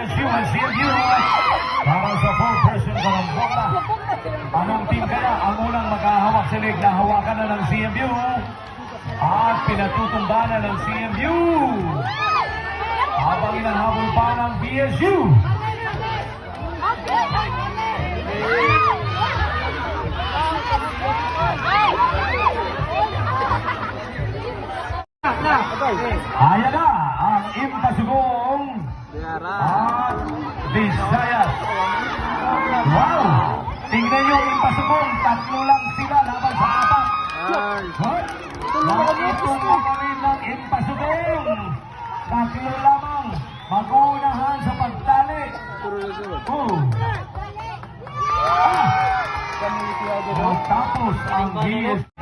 Human CMU para sa 4-person karambola. Anong team kaya ang unang makahawak sa leg na hawakan na ng CMU at pinatutumba na ng CMU habang inahabol pa ng BSU. Ayan na ang Impasugong at Visayas. Wow! Tingnan nyo ang Impasugong, tatlo lang sila laban sa apat. Nakitong pa rin ng Impasugong. Tatlo lamang mag-uunahan sa pagtali. Tapos ang BS.